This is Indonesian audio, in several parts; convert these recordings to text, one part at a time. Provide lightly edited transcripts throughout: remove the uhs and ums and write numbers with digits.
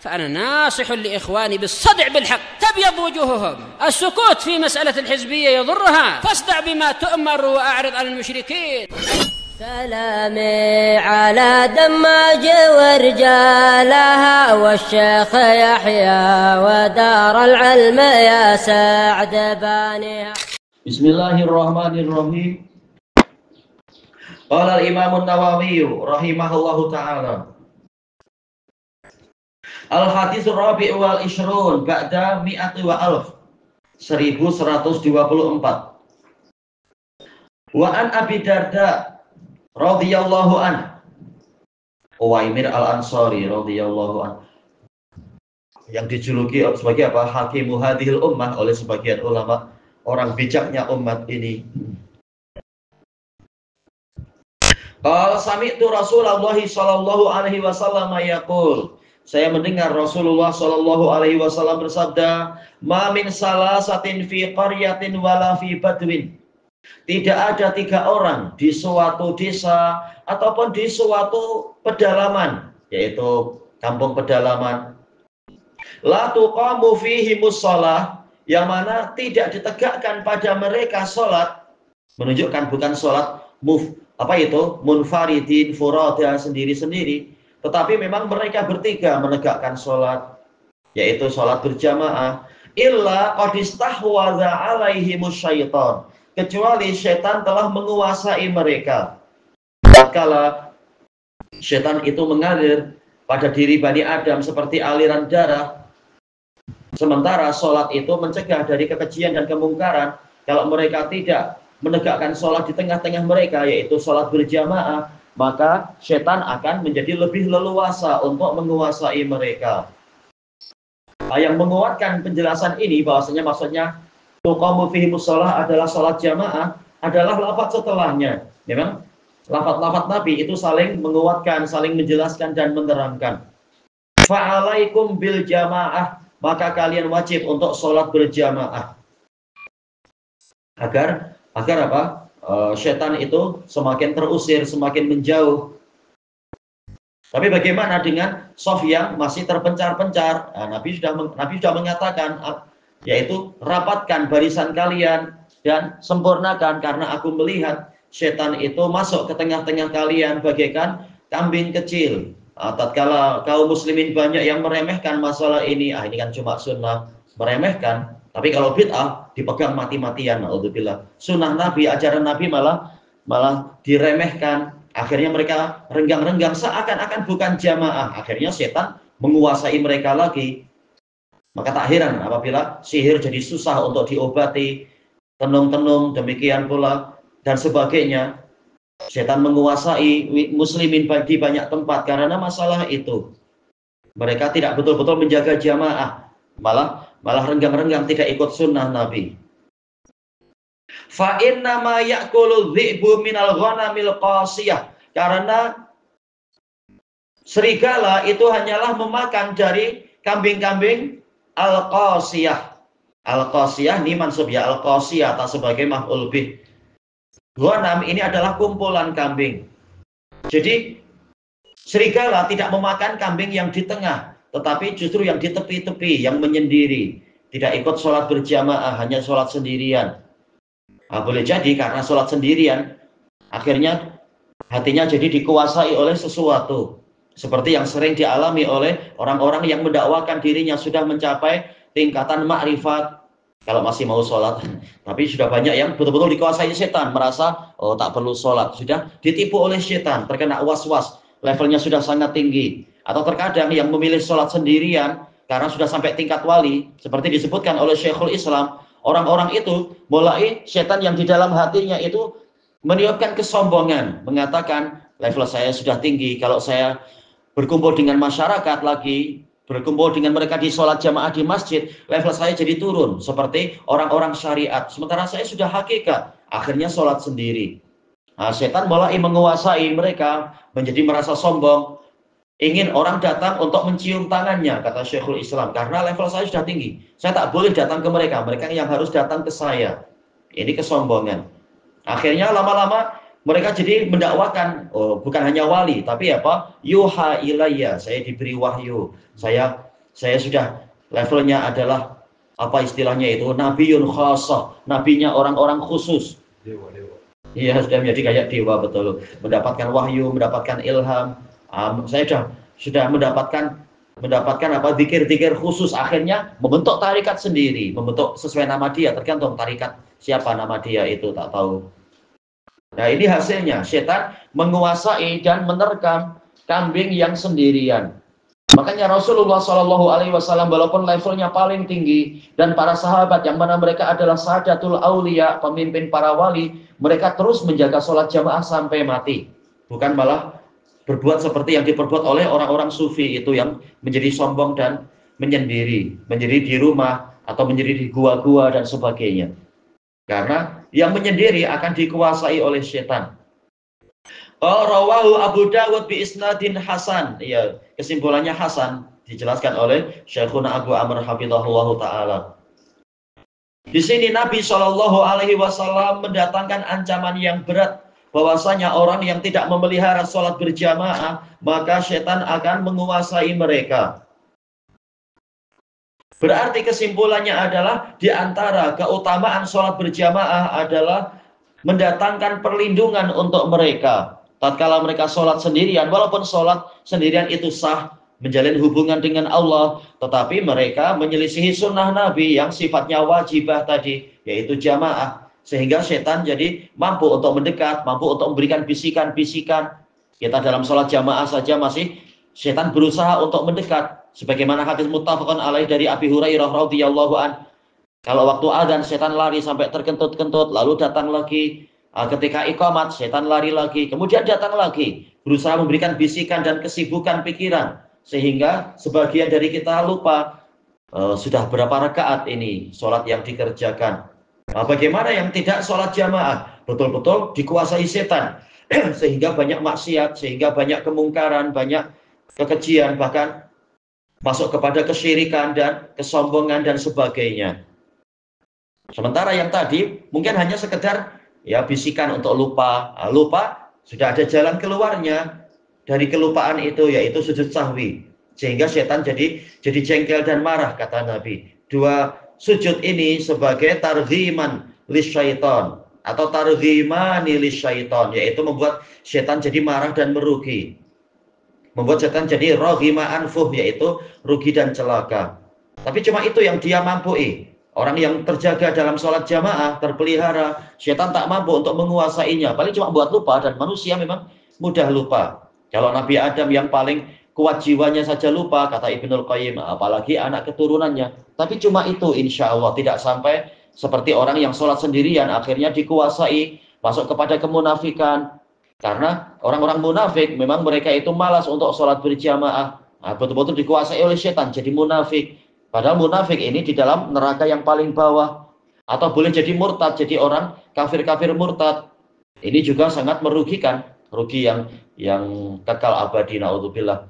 فأنا ناصح لإخواني بالصدع بالحق تبيض وجوههم. السكوت في مسألة الحزبية يضرها، فاصدع بما تؤمر وأعرض عن المشركين. سلامي على دماج ورجالها والشيخ يحيى ودار العلم يا سعد بانها. بسم الله الرحمن الرحيم. قال الإمام النووي رحمه الله تعالى: Al-Hadis Rabi' wal Ishrun ba'da mi'ati wa alf 1124. Wa an Abi Darda radhiyallahu anhu, Uwaimir al-Ansari radhiyallahu anhu, yang dijuluki sebagai apa? Hakimu hadhil ummah oleh sebagian ulama, orang bijaknya umat ini. Qala sami'tu Rasulullah sallallahu alaihi wasallam yaqul, saya mendengar Rasulullah sallallahu alaihi wasallam bersabda, "Ma min salasatin fi qaryatin wala fi badwin." Tidak ada 3 orang di suatu desa ataupun di suatu pedalaman, yaitu kampung pedalaman. La tuqamu fihi mushalah, yang mana tidak ditegakkan pada mereka salat, menunjukkan bukan salat munfaridin, furada, sendiri-sendiri, tetapi memang mereka bertiga menegakkan sholat, yaitu sholat berjamaah. Illa qad istahwadha alaihimus syaitan, kecuali syaitan telah menguasai mereka. Tatkala syaitan itu mengalir pada diri Bani Adam seperti aliran darah, sementara sholat itu mencegah dari kekejian dan kemungkaran. Kalau mereka tidak menegakkan sholat di tengah-tengah mereka, yaitu sholat berjamaah, maka setan akan menjadi lebih leluasa untuk menguasai mereka. Yang menguatkan penjelasan ini bahwasanya maksudnya tuqamu fihi mushalah adalah sholat jamaah adalah lafaz setelahnya. Memang lafaz-lafaz Nabi itu saling menguatkan, saling menjelaskan dan menerangkan. Fa'alaikum bil jamaah, maka kalian wajib untuk sholat berjamaah. Agar apa? Setan itu semakin terusir, semakin menjauh. Tapi bagaimana dengan shaf yang masih terpencar-pencar? Nabi sudah mengatakan, yaitu rapatkan barisan kalian dan sempurnakan, karena aku melihat setan itu masuk ke tengah-tengah kalian bagaikan kambing kecil. Tatkala kaum muslimin banyak yang meremehkan masalah ini, ini kan cuma sunnah, meremehkan. Tapi kalau bid'ah dipegang mati-matian, naudzubillah. Sunnah Nabi, ajaran Nabi malah diremehkan. Akhirnya mereka renggang-renggang seakan-akan bukan jamaah. Akhirnya setan menguasai mereka lagi. Maka tak heran apabila sihir jadi susah untuk diobati, tenung-tenung demikian pula dan sebagainya. Setan menguasai muslimin di banyak tempat karena masalah itu. Mereka tidak betul-betul menjaga jamaah, malah renggang-renggang tidak ikut sunnah Nabi. Fa inna ma ya'kulu dhi'bu minal ghanamil qasiyah, karena serigala itu hanyalah memakan dari kambing-kambing al-qasiyah. Al-qasiyah ini mansub ya, al-qasiyah tak sebagai maf'ul bih. Ghanam ini adalah kumpulan kambing. Jadi serigala tidak memakan kambing yang di tengah, tetapi justru yang di tepi-tepi, yang menyendiri. Tidak ikut sholat berjamaah, hanya sholat sendirian. Boleh jadi karena sholat sendirian, akhirnya hatinya jadi dikuasai oleh sesuatu. Seperti yang sering dialami oleh orang-orang yang mendakwakan dirinya sudah mencapai tingkatan makrifat. Kalau masih mau sholat, tapi sudah banyak yang betul-betul dikuasai setan, merasa, oh tak perlu sholat. Sudah ditipu oleh setan, terkena was-was, levelnya sudah sangat tinggi. Atau terkadang yang memilih sholat sendirian karena sudah sampai tingkat wali, seperti disebutkan oleh Syekhul Islam, orang-orang itu mulai setan yang di dalam hatinya itu meniupkan kesombongan, mengatakan level saya sudah tinggi, kalau saya berkumpul dengan masyarakat lagi, berkumpul dengan mereka di sholat jamaah di masjid, level saya jadi turun seperti orang-orang syariat, sementara saya sudah hakikat, akhirnya sholat sendiri. Setan mulai menguasai mereka, menjadi merasa sombong, ingin orang datang untuk mencium tangannya, kata Syekhul Islam, karena level saya sudah tinggi, saya tak boleh datang ke mereka, mereka yang harus datang ke saya. Ini kesombongan. Akhirnya lama-lama mereka jadi mendakwakan, oh bukan hanya wali, tapi apa? Yuha ilayya, saya diberi wahyu, saya Saya sudah levelnya adalah apa istilahnya itu, nabiyun khasah, nabinya orang-orang khusus. Iya, sudah menjadi kayak dewa, betul. Mendapatkan wahyu, mendapatkan ilham. Saya sudah mendapatkan apa, zikir-zikir khusus. Akhirnya membentuk tarikat sendiri, membentuk sesuai nama dia, tergantung tarikat siapa nama dia itu, tak tahu. Nah, ini hasilnya, setan menguasai dan menerkam kambing yang sendirian. Makanya Rasulullah SAW walaupun levelnya paling tinggi dan para sahabat yang mana mereka adalah sadatul aulia, pemimpin para wali, mereka terus menjaga sholat jamaah sampai mati. Bukan malah berbuat seperti yang diperbuat oleh orang-orang sufi itu yang menjadi sombong dan menyendiri, menjadi di rumah atau menjadi di gua-gua dan sebagainya. Karena yang menyendiri akan dikuasai oleh setan. Rawahu Abu Dawud bi isnadin hasan. Ya, kesimpulannya hasan, dijelaskan oleh Syekhuna Abu Amr hafizahullah taala. Di sini Nabi Shallallahu alaihi wasallam mendatangkan ancaman yang berat bahwasanya orang yang tidak memelihara sholat berjamaah, maka setan akan menguasai mereka. Berarti kesimpulannya adalah di antara keutamaan sholat berjamaah adalah mendatangkan perlindungan untuk mereka. Tatkala mereka sholat sendirian, walaupun sholat sendirian itu sah, menjalin hubungan dengan Allah, tetapi mereka menyelisihi sunnah Nabi yang sifatnya wajibah tadi, yaitu jamaah. Sehingga setan jadi mampu untuk mendekat, mampu untuk memberikan bisikan-bisikan. Kita dalam sholat jamaah saja masih setan berusaha untuk mendekat. Sebagaimana hadis muttafaqun alaih dari Abi Hurairah radhiyallahu an. Kalau waktu adzan setan lari sampai terkentut-kentut, lalu datang lagi. Ketika iqamat setan lari lagi, kemudian datang lagi, berusaha memberikan bisikan dan kesibukan pikiran, sehingga sebagian dari kita lupa sudah berapa rakaat ini sholat yang dikerjakan. Bagaimana yang tidak sholat jamaah? Betul-betul dikuasai setan, sehingga banyak maksiat, sehingga banyak kemungkaran, banyak kekejian, bahkan masuk kepada kesyirikan dan kesombongan dan sebagainya. Sementara yang tadi mungkin hanya sekedar ya bisikan untuk lupa. Lupa, sudah ada jalan keluarnya dari kelupaan itu, yaitu sujud sahwi. Sehingga setan jadi jengkel dan marah, kata Nabi. Dua sujud ini sebagai targhiman lisyaiton atau targhimani lisyaiton, yaitu membuat setan jadi marah dan merugi. Membuat setan jadi roghima anfuh, yaitu rugi dan celaka. Tapi cuma itu yang dia mampu. Orang yang terjaga dalam sholat jamaah, terpelihara, setan tak mampu untuk menguasainya. Paling cuma buat lupa, dan manusia memang mudah lupa. Kalau Nabi Adam yang paling kuat jiwanya saja lupa, kata Ibnul Qayyim, apalagi anak keturunannya. Tapi cuma itu, insya Allah, tidak sampai seperti orang yang sholat sendirian, akhirnya dikuasai, masuk kepada kemunafikan. Karena orang-orang munafik, memang mereka itu malas untuk sholat berjamaah. Betul-betul dikuasai oleh setan, jadi munafik. Padahal munafik ini di dalam neraka yang paling bawah. Atau boleh jadi murtad, jadi orang kafir-kafir murtad. Ini juga sangat merugikan. Rugi yang kekal abadi, na'udzubillah.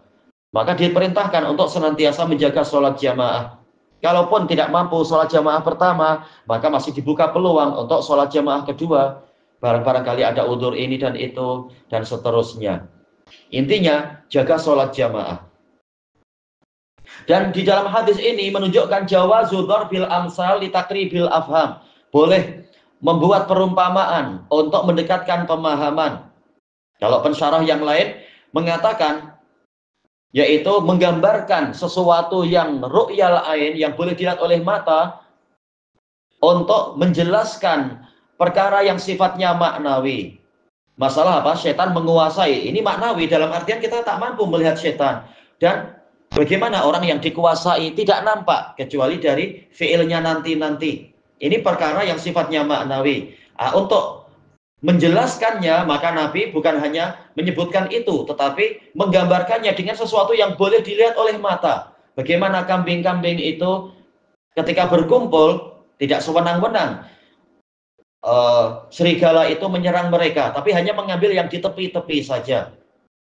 Maka diperintahkan untuk senantiasa menjaga sholat jamaah. Kalaupun tidak mampu sholat jamaah pertama, maka masih dibuka peluang untuk sholat jamaah kedua. Barangkali ada udzur ini dan itu, dan seterusnya. Intinya, jaga sholat jamaah. Dan di dalam hadis ini menunjukkan jawazu dzarbil amsal li taqribil afham. Boleh membuat perumpamaan untuk mendekatkan pemahaman. Kalau pensyarah yang lain mengatakan, yaitu menggambarkan sesuatu yang ru'yal ain, yang boleh dilihat oleh mata, untuk menjelaskan perkara yang sifatnya maknawi. Masalah apa? Setan menguasai. Ini maknawi, dalam artian kita tak mampu melihat setan. Dan bagaimana orang yang dikuasai tidak nampak kecuali dari fiilnya nanti-nanti. Ini perkara yang sifatnya maknawi. Untuk menjelaskannya, maka Nabi bukan hanya menyebutkan itu, tetapi menggambarkannya dengan sesuatu yang boleh dilihat oleh mata. Bagaimana kambing-kambing itu ketika berkumpul tidak sewenang-wenang. Serigala itu menyerang mereka, tapi hanya mengambil yang di tepi-tepi saja.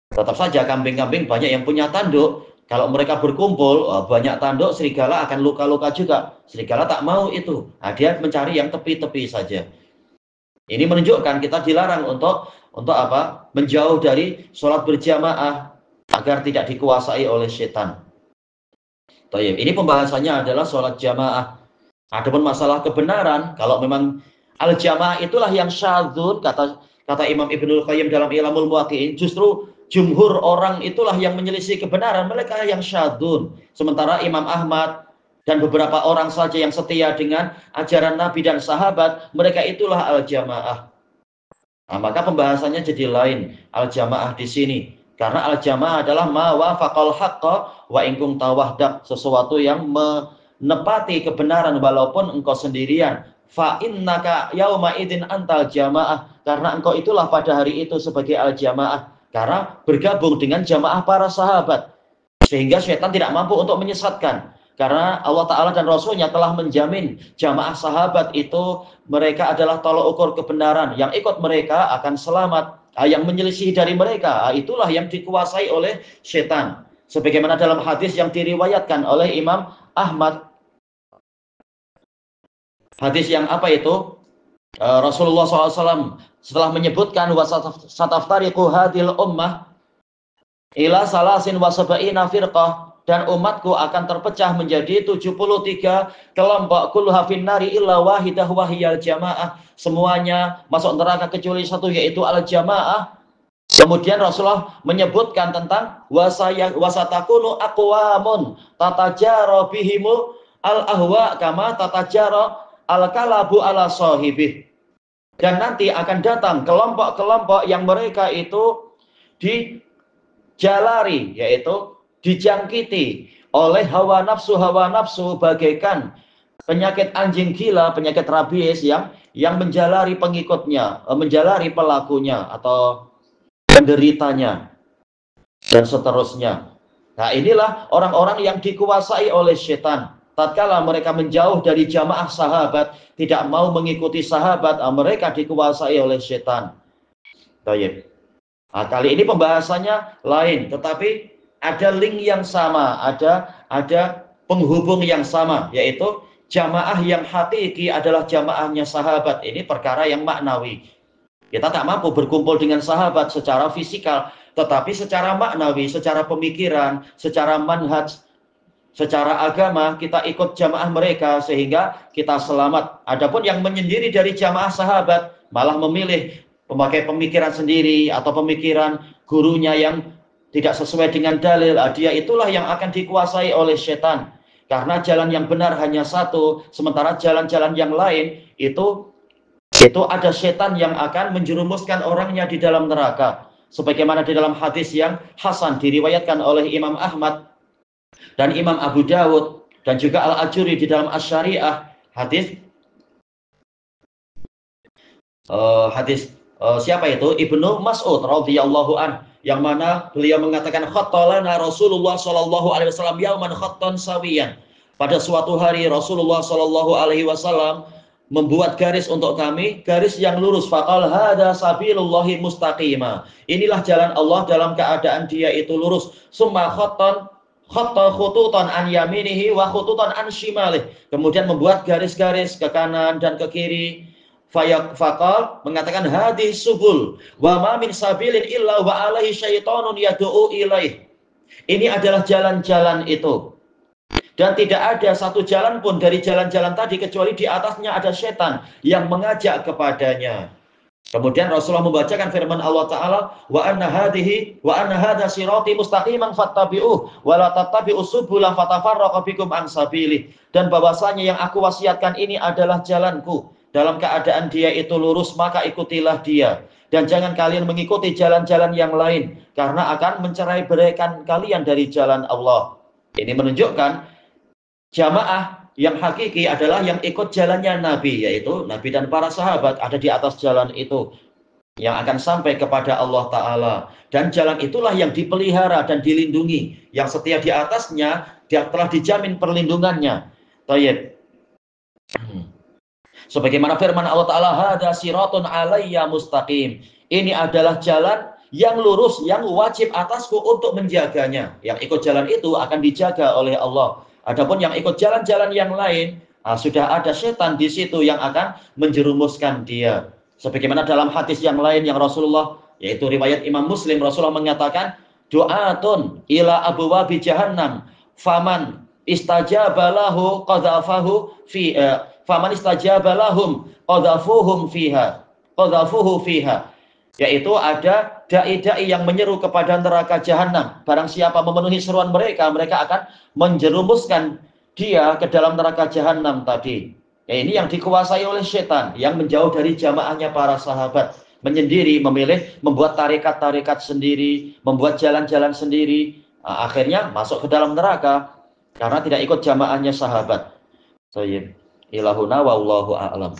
Tetap saja kambing-kambing banyak yang punya tanduk. Kalau mereka berkumpul, banyak tanduk, serigala akan luka-luka juga. Serigala tak mau itu. Dia mencari yang tepi-tepi saja. Ini menunjukkan kita dilarang untuk apa? Menjauh dari sholat berjamaah agar tidak dikuasai oleh setan. Tayyib. Ini pembahasannya adalah sholat jamaah. Adapun masalah kebenaran, kalau memang al-jamaah itulah yang syadzun, kata Imam Ibnul Qayyim dalam Ilamul Muwaqqi'in, justru jumhur orang itulah yang menyelisih kebenaran, mereka yang syadzun. Sementara Imam Ahmad dan beberapa orang saja yang setia dengan ajaran Nabi dan sahabat, mereka itulah al-jamaah. Nah, maka pembahasannya jadi lain al-jamaah di sini. Karena al-jamaah adalah ma wafaqal haqqa wa in kunta wahdak, sesuatu yang menepati kebenaran walaupun engkau sendirian. Fa innaka yauma idzin antal jamaah, karena engkau itulah pada hari itu sebagai al-jamaah, karena bergabung dengan jamaah para sahabat. Sehingga syaitan tidak mampu untuk menyesatkan. Karena Allah Ta'ala dan Rasulnya telah menjamin jamaah sahabat itu mereka adalah tolok ukur kebenaran. Yang ikut mereka akan selamat. Yang menyelisih dari mereka, itulah yang dikuasai oleh syaitan. Sebagaimana dalam hadis yang diriwayatkan oleh Imam Ahmad. Hadis yang apa itu? Rasulullah SAW setelah menyebutkan wasataftariqu hadhil ummah ila salasin wa sab'ina firqah, dan umatku akan terpecah menjadi 73 kelompok, kulluha finnari illa wahidah wahiyal jamaah, semuanya masuk neraka kecuali satu, yaitu al-jamaah. Kemudian Rasulullah menyebutkan tentang wasatakunu aqwamun tatajara bihimu al-ahwa kama tatajara al-kalabu ala sahibih. Dan nanti akan datang kelompok-kelompok yang mereka itu dijalari, yaitu dijangkiti oleh hawa nafsu bagaikan penyakit anjing gila, penyakit rabies yang menjalari pengikutnya, menjalari pelakunya atau penderitanya dan seterusnya. Nah, inilah orang-orang yang dikuasai oleh setan. Tatkala mereka menjauh dari jamaah sahabat, tidak mau mengikuti sahabat, mereka dikuasai oleh setan. Baik. Nah, kali ini pembahasannya lain, tetapi ada link yang sama, ada penghubung yang sama, yaitu jamaah yang hakiki adalah jamaahnya sahabat. Ini perkara yang maknawi. Kita tak mampu berkumpul dengan sahabat secara fisikal, tetapi secara maknawi, secara pemikiran, secara manhaj, secara agama, kita ikut jamaah mereka sehingga kita selamat. Adapun yang menyendiri dari jamaah sahabat, malah memilih memakai pemikiran sendiri atau pemikiran gurunya yang tidak sesuai dengan dalil, dia itulah yang akan dikuasai oleh setan. Karena jalan yang benar hanya satu, sementara jalan-jalan yang lain itu ada setan yang akan menjerumuskan orangnya di dalam neraka. Sebagaimana di dalam hadis yang hasan diriwayatkan oleh Imam Ahmad dan Imam Abu Dawud dan juga Al-Ajuri di dalam Asy-Syariah, hadis siapa itu? Ibnu Mas'ud radhiyallahu anhu, yang mana beliau mengatakan khattalana Rasulullah sallallahu alaihi wasallam yauman khattan sawiyan. Pada suatu hari Rasulullah sallallahu alaihi wasallam membuat garis untuk kami, garis yang lurus. Faqal hada sabilullahi mustaqima. Inilah jalan Allah dalam keadaan dia itu lurus. Summa khatta khututan an yaminihi wa khututan an shimalih. Kemudian membuat garis-garis ke kanan dan ke kiri. Faqal mengatakan hadis subul wa ma min sabilin illa wa alaihi syaitonun yad'u ilaih. Ini adalah jalan-jalan itu, dan tidak ada satu jalan pun dari jalan-jalan tadi kecuali di atasnya ada setan yang mengajak kepadanya. Kemudian Rasulullah membacakan firman Allah Ta'ala, wa anna hadha sirati mustaqiman fattabi'uh wa la tattabi'us subula fatafarraqa bikum an sabilih. Dan bahwasanya yang aku wasiatkan ini adalah jalanku, dalam keadaan dia itu lurus, maka ikutilah dia. Dan jangan kalian mengikuti jalan-jalan yang lain, karena akan mencerai-beraikan kalian dari jalan Allah. Ini menunjukkan jamaah yang hakiki adalah yang ikut jalannya Nabi, yaitu Nabi dan para sahabat ada di atas jalan itu, yang akan sampai kepada Allah Ta'ala. Dan jalan itulah yang dipelihara dan dilindungi, yang setia di atasnya, dia telah dijamin perlindungannya. Tayyib. Sebagaimana firman Allah Ta'ala, hada siratun alayya mustaqim. Ini adalah jalan yang lurus, yang wajib atasku untuk menjaganya. Yang ikut jalan itu akan dijaga oleh Allah. Adapun yang ikut jalan-jalan yang lain, sudah ada setan di situ yang akan menjerumuskan dia. Sebagaimana dalam hadis yang lain yang Rasulullah, yaitu riwayat Imam Muslim, Rasulullah mengatakan, du'atun ila abwabi jahannam, faman istajabalahu qadhafahu fi faman istajabalahum qadhafuhum fiha qadhafuhu fiha, yaitu ada dai-dai yang menyeru kepada neraka jahanam. Barang siapa memenuhi seruan mereka, mereka akan menjerumuskan dia ke dalam neraka jahanam tadi. Ya, ini yang dikuasai oleh setan, yang menjauh dari jamaahnya para sahabat, menyendiri, memilih membuat tarekat-tarekat sendiri, membuat jalan-jalan sendiri, akhirnya masuk ke dalam neraka karena tidak ikut jamaahnya sahabat. Thayyib. Ilahuna wallahu a'lam.